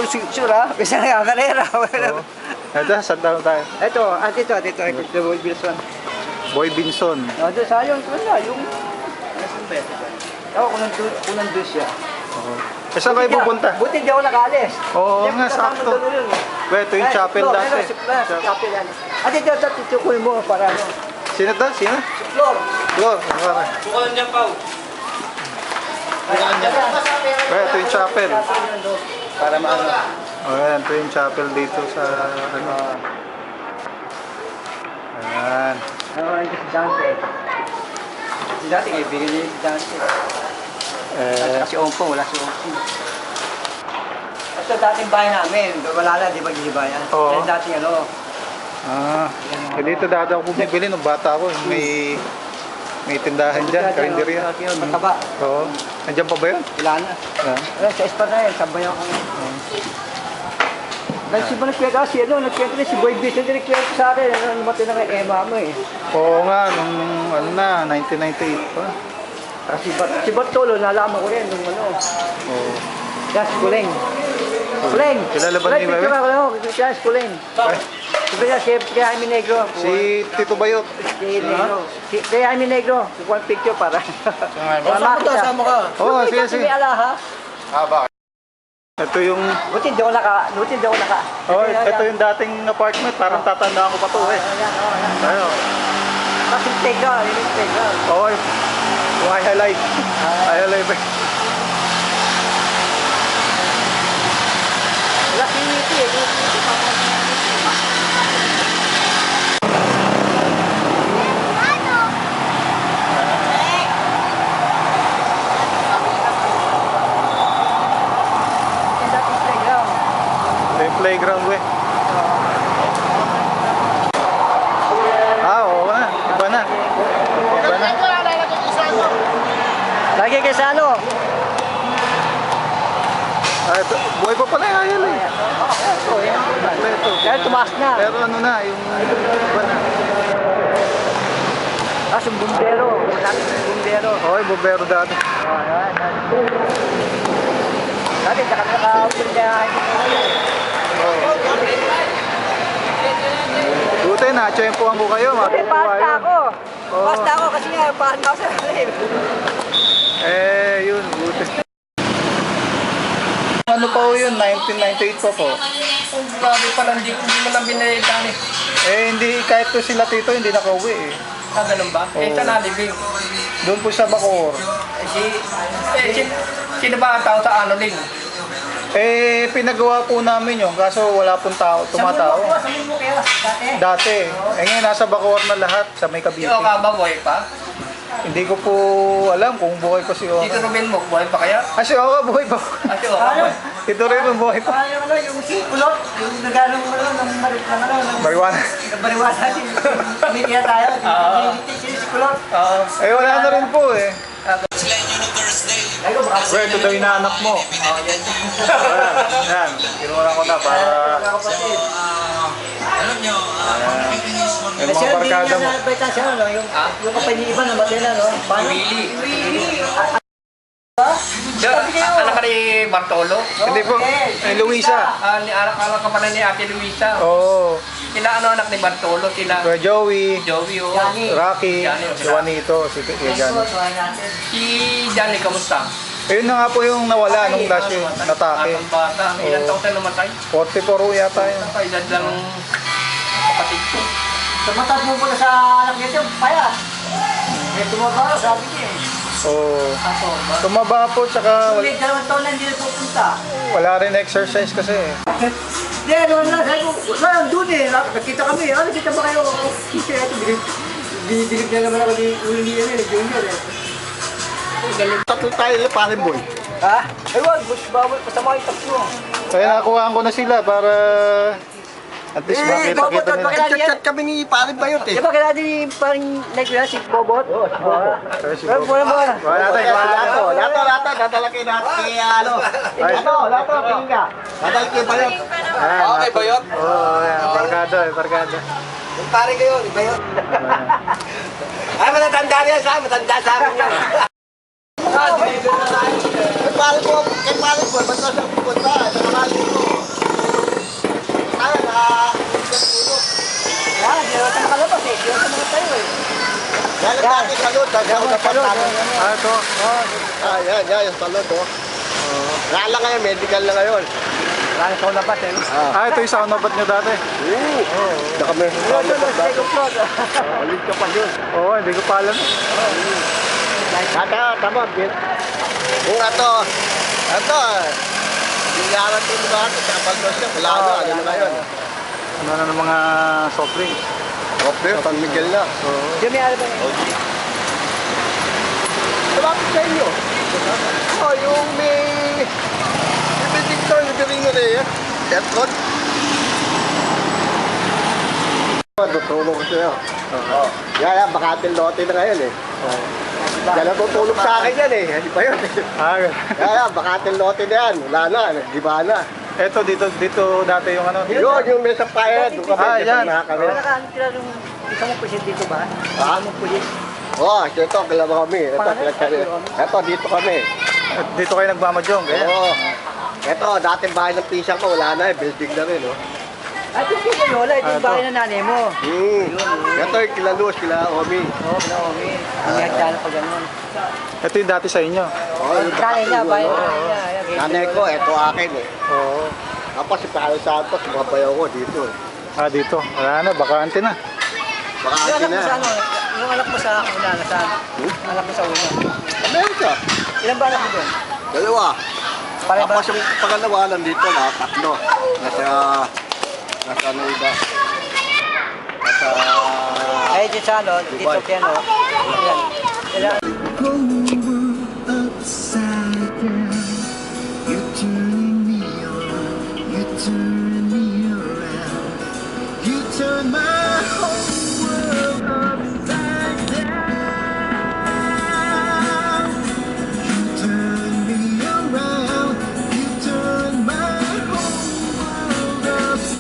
sure ha? Bisa na yung karera. Oo. Ito, saan tayo tayo? Ito, ito, Boy Bilson. Boy Binson. Doon sa yung, yung... Ako, kung nandun siya. Oo. Eh, saan kayo pupunta? Buti di ako nakaalis. Oo nga, sakto. Ito yung chapel dati. Chapel yan. At ito mo para ano. Sino to? Sino? Si Flor. Flor. Bukalan niya, Pao. Ito yung chapel. Para maano. Ayan, ito yung chapel dito sa ano. Ayan. Ito si Dante. Si Dante, kaibigan niya si Dante. Kasi Ompong, wala si Ompong. Ito dating bahay namin, wala na, di ba gihibayan? Oo. Yan dating ano. Dito dati ako bumibili nung bata ako. May tindahan dyan, karinderya. Mataba. Oo. Nandiyan pa ba yun? Wala na. Sa Espa na yan, sabay ako. Dahil si ba nagkwento si nagkwento si Boy Beach, hindi nagkwento sa akin, namatay na kay Emma mo eh. Oo nga, nung ano na, 1998 pa. Si Bartolo, nalaman ko rin nung ano. Oo. Kaya si Kuleng. Kuleng! Kilala ba ni Bebe? Kaya si Kuleng. Sabi niya, si Jaime Negro. Si Tito Bayot. Si Negro. Si Jaime Negro. Kukuha ang picture para. Sama ka. Oo, sige. Hindi ala ha. Bakit? Ito yung... Buti hindi ako naka. Oh, ito yung dating apartment. Parang tatandaan ko pa to eh. Ayo. Kasi playground. Oo. Yung I-highlight. I-highlight. Wala si Niti eh. Playground we. Oo na. Iba na. Lagi kay sa ano? Ito, buhay pa pala yung ayala eh. Ito. Kaya tumaas na. Pero ano na, yung iba na. Yung bumbero. Oo, yung bumbero dati. Dati, saka nakapagdahan. Buti na, tsempohan ko kayo. Pasta ako kasi nga, pahan ako sa live. Yun, buti. Ano pa ho yun? 1998 pa po. Grabe pala, hindi mo lang binayad Hindi, kahit to sila tito, hindi nakauwi eh. Ganun ba? Ito na, libing. Doon po sa Bacoor. Sino ba ang tao sa ano din? Pinagawa po namin yun, kaso wala pong tumatao. Sa mo kayo, Dati. Ngayon, nasa Bacoor na lahat, sa may Cavite. Ikaw ka ba, buhay pa? Hindi ko po alam kung buhay ko si Oka. Tito Ruben mo, buhay pa kaya? Si Oka, buhay pa. Si Oka. Tito Ruben, buhay pa. Yung kulot, yung nagalong ng Marijuana. Bariwasa, hindi kaya tayo. Si kulot. Wala na rin po eh. Bro, ito daw yung anak mo. Yan, kinuha ko na para... Alam nyo, yung mga barkada mo. Yung kapag-iiba na matay na, no? Willie. Anak ka ni Bartolo? Hindi po, ay Luisa. Anak ka pala ni Ate Luisa. Oo. Sila anak ni Bartolo? Sila Kuya Joey, Joey o Rocky, si Juanito, si Johnny. si Johnny, kamusta? Ayun na nga po yung nawala nung dash yung natake. Bata, ilang taon siya namatay? 44 yata yun. Edad lang kapatid ko. Tumatag mo po na sa anak niya, payas. Tumaba, sabi niya eh. Oo. Tumaba po, tsaka Ulit, 2 taon na hindi na pupunta. wala rin exercise kasi. Hindi, ano na, sabi ko, saan doon eh, nakita kami, kita ba kayo? Kasi ito, binibigit niya naman ako ni Uli Junior eh. Tatlo tayo parin boy. Ha? Ayun, bawal, pasama yung tatlo. Kaya nakuhaan ko na sila para at least makita-kita nila. Chat kami ni Parin Bayot eh. Di ba kailangan din parang nag-wala si Bobot? Oo, si Bobot. Pero muna. Lato, dadala kayo natin kay ano. Lato, pinga. Dadala kayo Bayot. Okay, Bayot? Oo, barkada. Yung pare kayo, ni Bayot. Ay, matatanda niya sa akin, matanda sa akin yan. Kay Parin po, ba't na siya pupunta? Sa kamali ko. Yan ang dati salon. Yan ang salon. Ah, ito. Yan yung salon. Wala lang ngayon, medical na ngayon. Wala na sa labas eh. Ah, ito yung saunabat nyo dati. Hindi kami Alit ka pa yun. Oo, hindi ko pa alam. Tama. Kung ito, binayaran ko mga ito, kapag doon siya, wala na, ano na ngayon. Ano na ng mga soft drinks. Okay, San Miguel na. Diyan may ano ba yun? Malapit sa inyo. Yung may building to, yung Virino Reyes. Aircon. Tutulong ko sa'yo. Yan, bakatil lote na ngayon eh. Yan natutulog sa akin yan eh. Hindi pa yun. Ah, Yan, bakatil lote na yan. Wala na, nagdiba na. ito dito dati yung ano. Yun, yung may sampayan. Doon kami, Ah, yan. nakakami. Wala ka, ano sila nung isang mong pusit dito ba? Ha? Isang mong pusit. Ito, kalaban kami. Ito, dito kami. Dito kayo nagmamadyong, ganyan. Oo. Ito, dating bahay ng pisang ko, wala na eh. Building na rin, oh. At yung kay Lola, ito yung bahay ng nanay mo. Ito yung kila Luz, kila Omi. Oo, Naomi. Ang hagdan pa ganun. Ito yung dati sa inyo. Yung Nanay niya, bahay Oo. niya. Nanay ko, ito akin eh. Oo. Tapos si Palo Santos, mga bayaw ko dito eh. Ah, dito. Wala na, bakante na. Baka Yung akin anak mo sa na. ano? Yung anak mo sa una, nasaan? Anak mo sa una. Amerika. Ilan ba anak mo doon? Dalawa. Pare ba? Tapos yung pangalawa nandito na, tatlo. Nasa ano iba. Nasa... Ay, dito sa ano, dito Dubai. kaya ano. Yan. Ilan? Upside down, you're turning me on, you're turning me around, you turn my